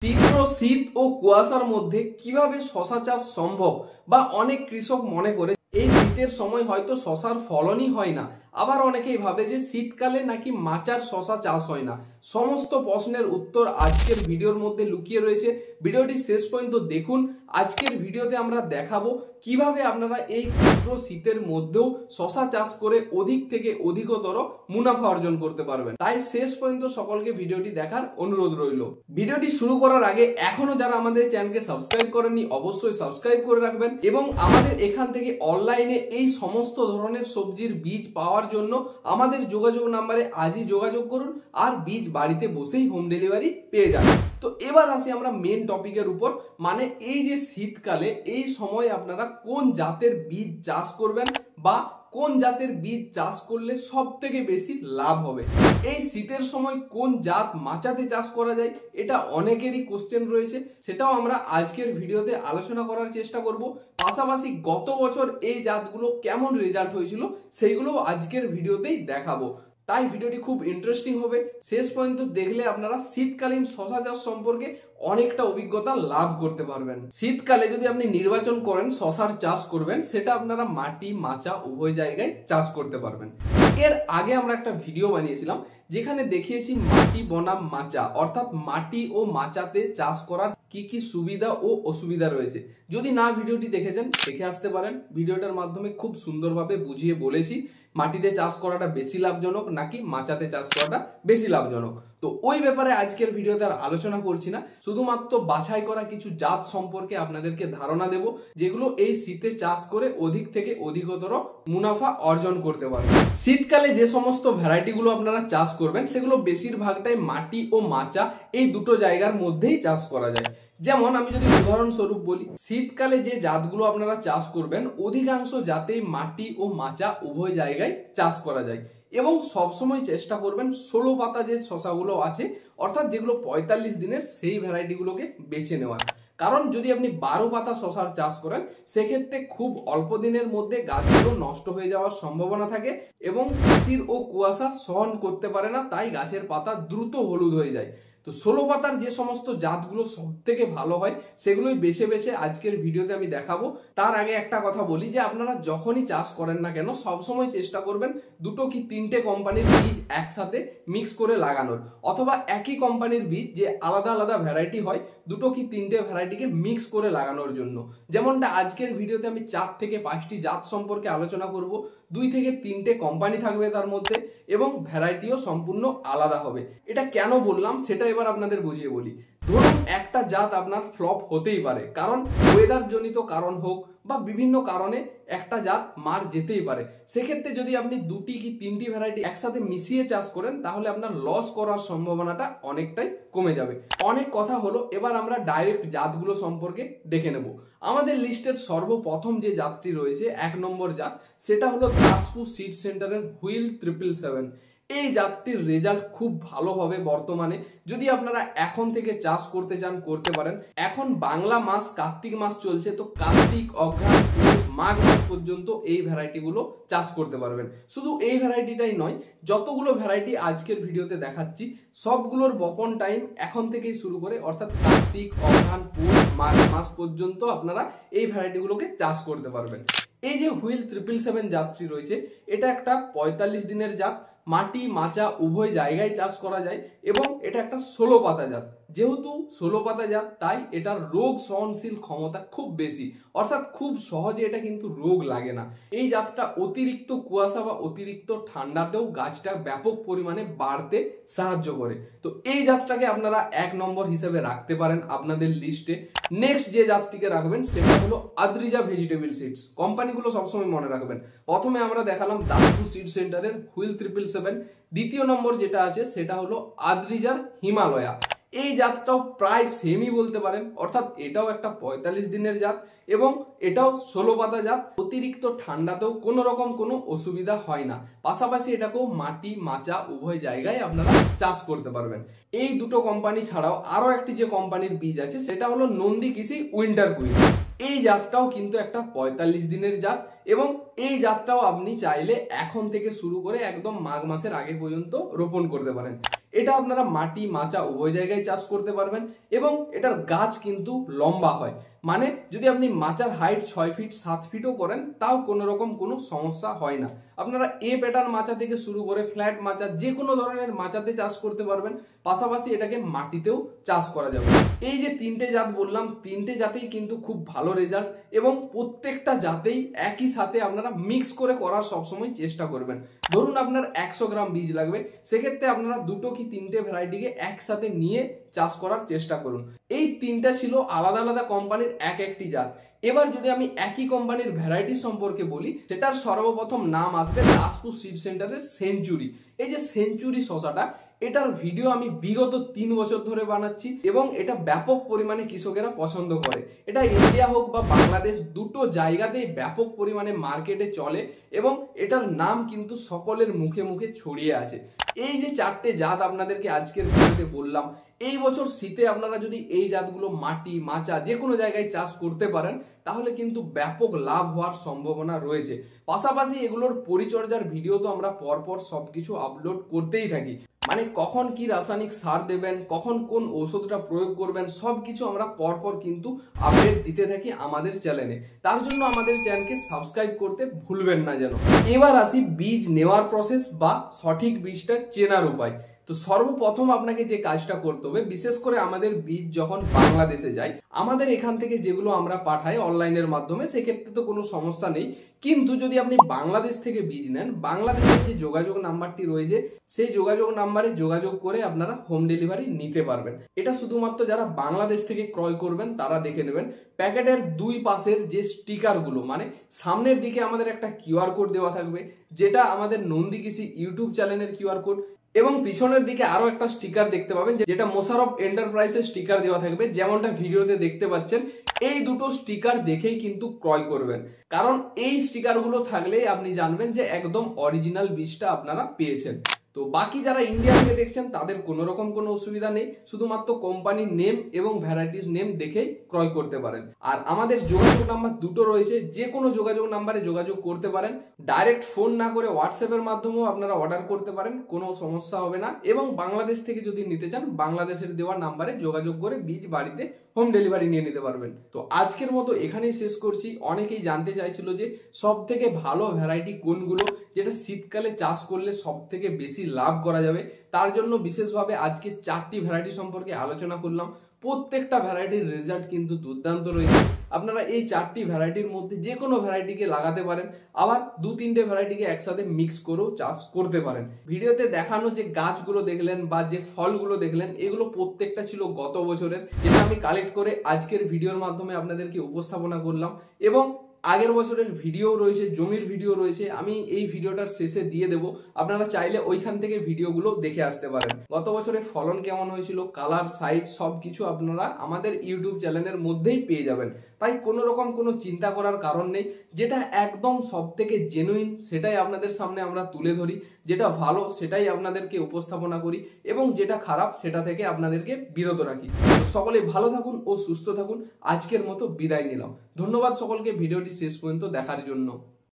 তীব্র শীত ও কুয়াশার মধ্যে কিভাবে শশা চাষ সম্ভব বা অনেক কৃষক মনে করে এই শীতের সময় হয়তো শশার ফলনই হয় না, আবার অনেকেই ভাবে যে শীতকালে নাকি মাচার শশা চাষ হয় না। সমস্ত প্রশ্নের উত্তর আজকের ভিডিওর মধ্যে লুকিয়ে রয়েছে। ভিডিওটি শেষ পর্যন্ত দেখুন। আজকের ভিডিওতে আমরা দেখাবো কিভাবে আপনারা এই তীব্র শীতের মধ্যেও শশা চাষ করে অধিক থেকে অধিকতর মুনাফা অর্জন করতে পারবেন। তাই শেষ পর্যন্ত সকলকে ভিডিওটি দেখার অনুরোধ রইল। ভিডিওটি শুরু করার আগে এখনো যারা আমাদের চ্যানেলকে সাবস্ক্রাইব করেননি অবশ্যই সাবস্ক্রাইব করে রাখবেন এবং আমাদের এখান থেকে অনলাইনে এই সমস্ত ধরনের সবজির বীজ পাওয়ার জন্য আমাদের যোগাযোগ নাম্বারে আজই যোগাযোগ করুন আর বীজ বাড়িতে বসেই হোম ডেলিভারি পেয়ে যাবেন। তো এবার আসি আমরা মেন টপিকের উপর, মানে এই যে শীতকালে এই সময় আপনারা কোন জাতের বীজ চাষ করবেন বা কোন জাতের বীজ চাষ করলে সব থেকে বেশি লাভ হবে। এই শীতের সময় কোন জাত মাচাতে চাষ করা যায়, এটা অনেকেরই কোশ্চেন রয়েছে, সেটাও আমরা আজকের ভিডিওতে আলোচনা করার চেষ্টা করব। পাশাপাশি গত বছর এই জাতগুলো কেমন রেজাল্ট হয়েছিল সেইগুলো আজকের ভিডিওতেই দেখাবো। তাই ভিডিওটি খুব ইন্টারেস্টিং হবে, শেষ পর্যন্ত দেখলে আপনারা শীতকালীন শশা চাষ সম্পর্কে অনেকটা অভিজ্ঞতা লাভ করতে পারবেন। শীতকালে যদি আপনি নির্বাচন করেন শশার চাষ করবেন, সেটা আপনারা মাটি মাচা উভয় জায়গায় চাষ করতে পারবেন। এর আগে আমরা একটা ভিডিও বানিয়েছিলাম যেখানে দেখিয়েছি মাটি বনাম মাচা, অর্থাৎ মাটি ও মাচাতে চাষ করার কি কি সুবিধা ও অসুবিধা রয়েছে। যদি না ভিডিওটি দেখেছেন দেখে আসতে পারেন। ভিডিওটার মাধ্যমে খুব সুন্দরভাবে বুঝিয়ে বলেছি মাটিতে চাষ করাটা বেশি লাভজনক নাকি মাচাতে চাষ করাটা বেশি লাভজনক। তো ওই ব্যাপারে আজকের ভিডিওতে আর আলোচনা করছি না, শুধুমাত্র বাছাই করা কিছু জাত সম্পর্কে আপনাদেরকে ধারণা দেব যেগুলো এই শীতে চাষ করে অধিক থেকে অধিকতর মুনাফা অর্জন করতে পারবেন। শীতকালে যে সমস্ত ভ্যারাইটিগুলো আপনারা চাষ করবেন সেগুলো বেশিরভাগটাই মাটি ও মাচা এই দুটো জায়গার মধ্যেই চাষ করা যায়। যেমন আমি যদি উদাহরণস্বরূপ বলি, শীতকালে যে জাতগুলো আপনারা চাষ করবেন অধিকাংশ জাতেই মাটি ও মাচা উভয় জায়গায় চাষ করা যায় এবং সবসময় চেষ্টা করবেন 16 পাতা যে শশাগুলো আছে অর্থাৎ যেগুলো 45 দিনের সেই ভ্যারাইটিগুলোকে বেছে নেওয়ার। কারণ যদি আপনি 12 পাতা শশার চাষ করেন সেক্ষেত্রে খুব অল্প দিনের মধ্যে গাছগুলো নষ্ট হয়ে যাওয়ার সম্ভাবনা থাকে এবং শিশির ও কুয়াশা সহন করতে পারে না, তাই গাছের পাতা দ্রুত হলুদ হয়ে যায়। তো 16 পাতার যে সমস্ত জাতগুলো সব থেকে ভালো হয় সেগুলোই বেছে বেছে আজকের ভিডিওতে আমি দেখাবো। তার আগে একটা কথা বলি যে আপনারা যখনই চাষ করেন না কেন সবসময় চেষ্টা করবেন দুটো কি তিনটে কোম্পানির বীজ একসাথে মিক্স করে লাগানোর, অথবা একই কোম্পানির বীজ যে আলাদা আলাদা ভ্যারাইটি হয় দুটো কি তিনটে ভ্যারাইটিকে মিক্স করে লাগানোর জন্য। যেমনটা আজকের ভিডিওতে আমি 4 থেকে 5টি জাত সম্পর্কে আলোচনা করব, 2 থেকে 3টে কোম্পানি থাকবে তার মধ্যে এবং ভ্যারাইটিও সম্পূর্ণ আলাদা হবে। এটা কেন বললাম সেটা এবার আপনাদের বুঝিয়ে বলি। ধরুন একটা জাত আপনার ফ্লপ হতেই পারে, কারণ ওয়েদার জনিত কারণ হোক বা বিভিন্ন কারণে একটা জাত মার যেতেই পারে। সেক্ষেত্রে যদি আপনি 2টি কি 3টি ভ্যারাইটি একসাথে মিশিয়ে চাষ করেন তাহলে আপনার লস করার সম্ভাবনাটা অনেকটাই কমে যাবে। অনেক কথা হলো, এবার আমরা ডাইরেক্ট জাতগুলো সম্পর্কে দেখে নেব। আমাদের লিস্টের সর্বপ্রথম যে জাতটি রয়েছে 1 নম্বর জাত, সেটা হলো দাসপুর সিড সেন্টারের হুইল 777। এই জাতটির রেজাল্ট খুব ভালো হবে বর্তমানে। যদি আপনারা এখন থেকে চাষ করতে চান করতে পারেন। এখন বাংলা মাস কার্তিক মাস চলছে, তো কার্তিক অঘ্রাণ মাঘ মাস পর্যন্ত এই ভ্যারাইটিগুলো চাষ করতে পারবেন। শুধু এই ভ্যারাইটিটাই নয়, যতগুলো ভ্যারাইটি আজকের ভিডিওতে দেখাচ্ছি সবগুলোর বপন টাইম এখন থেকেই শুরু করে, অর্থাৎ কার্তিক অঘ্রাণ মাঘ মাস পর্যন্ত আপনারা এই ভ্যারাইটিগুলোকে চাষ করতে পারবেন। এই যে হুইল 777 জাতটি রয়েছে এটা একটা 45 দিনের জাত, মাটি মাচা উভয় জায়গায় চাষ করা যায় এবং এটা একটা 16 পাতা জাত। যেহেতু 16 পাতা জাত তাই এটার রোগ সহনশীল ক্ষমতা খুব বেশি, অর্থাৎ খুব সহজে এটা কিন্তু রোগ লাগে না। এই জাতটা অতিরিক্ত কুয়াশা বা অতিরিক্ত ঠান্ডাতেও গাছটা ব্যাপক পরিমাণে বাড়তে সাহায্য করে। তো এই জাতটাকে আপনারা 1 নম্বর হিসেবে রাখতে পারেন আপনাদের লিস্টে। নেক্সট যে জাতটিকে রাখবেন সেটা হলো আদ্রিজা ভেজিটেবল সিডস। কোম্পানিগুলো সবসময় মনে রাখবেন। প্রথমে আমরা দেখালাম দাসপুর সিড সেন্টারের হুইল 777, দ্বিতীয় নম্বর যেটা আছে সেটা হলো আদ্রিজার হিমালয়া। এই জাতটাও প্রায় সেমই বলতে পারেন, অর্থাৎ এটাও একটা 45 দিনের জাত এবং এটাও 16 পাতা জাত। অতিরিক্ত ঠান্ডাতেও কোনো রকম কোনো অসুবিধা হয় না, পাশাপাশি এটাকেও মাটি মাচা উভয় জায়গায় আপনারা চাষ করতে পারবেন। এই দুটো কোম্পানি ছাড়াও আরো একটি যে কোম্পানির বীজ আছে সেটা হলো নন্দী কৃষি উইন্টার কুইন। এই জাতটাও কিন্তু একটা 45 দিনের জাত এবং এই জাতটাও আপনি চাইলে এখন থেকে শুরু করে একদম মাঘ মাসের আগে পর্যন্ত রোপণ করতে পারেন। এটা আপনারা মাটি মাচা উভয় জায়গায় চাষ করতে পারবেন এবং এটার গাছ কিন্তু লম্বা হয়, মানে যদি আপনি মাচার হাইট 6 ফিট 7 ফিটও করেন তাও কোনো রকম কোনো সমস্যা হয় না। আপনারা এ প্যাটার্ন মাচা থেকে শুরু করে ফ্ল্যাট মাচা যে কোনো ধরনের মাচাতে চাষ করতে পারবেন, পাশাপাশি এটাকে মাটিতেও চাষ করা যাবে। এই যে তিনটে জাত বললাম, তিনটে জাতেই কিন্তু খুব ভালো রেজাল্ট এবং প্রত্যেকটা জাতেই একই সাথে আপনারা মিক্স করে করার সবসময় চেষ্টা করবেন। ধরুন আপনার 100 গ্রাম বীজ লাগবে, সেক্ষেত্রে আপনারা দুটো কি তিনটে ভ্যারাইটিকে একসাথে নিয়ে চাষ করার চেষ্টা করুন। এই তিনটা ছিল আলাদা আলাদা কোম্পানির একটি জাত। এবার যদি আমি একই কোম্পানির ভ্যারাইটি সম্পর্কে বলি, সেটার সর্বপ্রথম নাম আসবে দাসপুর সিড সেন্টারের সেঞ্চুরি। এই যে সেঞ্চুরি শসাটা, এটার ভিডিও আমি বিগত 3 বছর ধরে বানাচ্ছি এবং এটা ব্যাপক পরিমাণে কৃষকেরা পছন্দ করে। এটা ইন্ডিয়া হোক বা বাংলাদেশ দুটো জায়গাতেই ব্যাপক পরিমাণে মার্কেটে চলে এবং এটার নাম কিন্তু সকলের মুখে মুখে ছড়িয়ে আছে। এই যে 4টে জাত আপনাদেরকে আজকের ভিডিওতে বললাম, এই বছর শীতে আপনারা যদি এই জাতগুলো মাটি মাচা যে কোনো জায়গায় চাষ করতে পারেন তাহলে কিন্তু ব্যাপক লাভ হওয়ার সম্ভাবনা রয়েছে। পাশাপাশি এগুলোর পরিচর্যার ভিডিও তো আমরা পরপর সবকিছু আপলোড করতেই থাকি, মানে কখন কি রাসায়নিক সার দেবেন, কখন কোন ওষুধটা প্রয়োগ করবেন, সবকিছু আমরা পরপর কিন্তু আপডেট দিতে থাকি আমাদের চ্যানেলে। তার জন্য আমাদের চ্যানেলকে সাবস্ক্রাইব করতে ভুলবেন না যেন। এবার আসি বীজ নেওয়ার প্রসেস বা সঠিক বীজটা চেনার উপায়। তো সর্বপ্রথম আপনাকে যে কাজটা করতে হবে, বিশেষ করে আমাদের বীজ যখন বাংলাদেশে যায়, আমাদের এখান থেকে যেগুলো আমরা পাঠাই অনলাইনের মাধ্যমে, সেক্ষেত্রে তো কোনো সমস্যা নেই। কিন্তু যদি আপনি বাংলাদেশ থেকে বীজ নেন, বাংলাদেশের যে যোগাযোগ নাম্বারটি রয়েছে সেই যোগাযোগ নাম্বারে যোগাযোগ করে আপনারা হোম ডেলিভারি নিতে পারবেন। এটা শুধুমাত্র যারা বাংলাদেশ থেকে ক্রয় করবেন তারা দেখে নেবেন। প্যাকেটের দুই পাশের যে স্টিকারগুলো, মানে সামনের দিকে আমাদের একটা কিউআর কোড দেওয়া থাকবে, যেটা আমাদের নন্দী কৃষি ইউটিউব চ্যানেলের কিউআর কোড, এবং পিছনের দিকে আরো একটা স্টিকার দেখতে পাবেন যেটা মোশারফ এন্টারপ্রাইজের স্টিকার দেওয়া থাকবে, যেমনটা ভিডিওতে দেখতে পাচ্ছেন। এই দুটো স্টিকার দেখেই কিন্তু ক্রয় করবেন, কারণ এই স্টিকারগুলো থাকলেই আপনি জানবেন যে একদম অরিজিনাল বীজটা আপনারা পেয়েছেন। তো বাকি যারা ইন্ডিয়া থেকে দেখছেন তাদের কোনো রকম কোনো অসুবিধা নেই, শুধুমাত্র কোম্পানির নেম এবং ভ্যারাইটিস নেম দেখেই ক্রয় করতে পারেন। আর আমাদের যোগাযোগ নাম্বার দুটো রয়েছে, যে কোনো যোগাযোগ নাম্বারে যোগাযোগ করতে পারেন। ডাইরেক্ট ফোন না করে হোয়াটসঅ্যাপের মাধ্যমেও আপনারা অর্ডার করতে পারেন, কোনো সমস্যা হবে না। এবং বাংলাদেশ থেকে যদি নিতে চান, বাংলাদেশের দেওয়া নাম্বারে যোগাযোগ করে বীজ বাড়িতে হোম ডেলিভারি নিয়ে নিতে পারবেন। তো আজকের মতো এখানেই শেষ করছি। অনেকেই জানতে চাইছিল যে সব থেকে ভালো ভ্যারাইটি কোনগুলো, যেটা শীতকালে চাষ করলে সব থেকে বেশি লাভ করা যাবে। তার জন্য বিশেষভাবে আজকে 4টি ভ্যারাইটি সম্পর্কে আলোচনা করলাম। প্রত্যেকটা ভ্যারাইটির রেজাল্ট কিন্তু দুর্দান্ত রয়েছে। আপনারা এই 4টি ভ্যারাইটির মধ্যে যে কোনো ভ্যারাইটিকে লাগাতে পারেন, আবার 2-3টে ভ্যারাইটিকে একসাথে মিক্স করেও চাষ করতে পারেন। ভিডিওতে দেখানো যে গাছগুলো দেখলেন বা যে ফলগুলো দেখলেন, এগুলো প্রত্যেকটা ছিল গত বছরের, যেটা আমি কালেক্ট করে আজকের ভিডিওর মাধ্যমে আপনাদেরকে উপস্থাপনা করলাম। এবং আগের বছরের ভিডিও রয়েছে, জমির ভিডিও রয়েছে, আমি এই ভিডিওটার শেষে দিয়ে দেব, আপনারা চাইলে ওইখান থেকে ভিডিওগুলো দেখে আসতে পারেন। গত বছরে ফলন কেমন হয়েছিল, কালার, সাইজ সবকিছু আপনারা আমাদের ইউটিউব চ্যানেলের মধ্যেই পেয়ে যাবেন। তাই কোনো রকম কোনো চিন্তা করার কারণ নেই। যেটা একদম সব থেকে জেনুইন সেটাই আপনাদের সামনে আমরা তুলে ধরি, যেটা ভালো সেটাই আপনাদেরকে উপস্থাপনা করি এবং যেটা খারাপ সেটা থেকে আপনাদেরকে বিরত রাখি। সকলে ভালো থাকুন ও সুস্থ থাকুন। আজকের মতো বিদায় নিলাম। ধন্যবাদ সকলকে ভিডিওটি শেষ পর্যন্ত দেখার জন্য।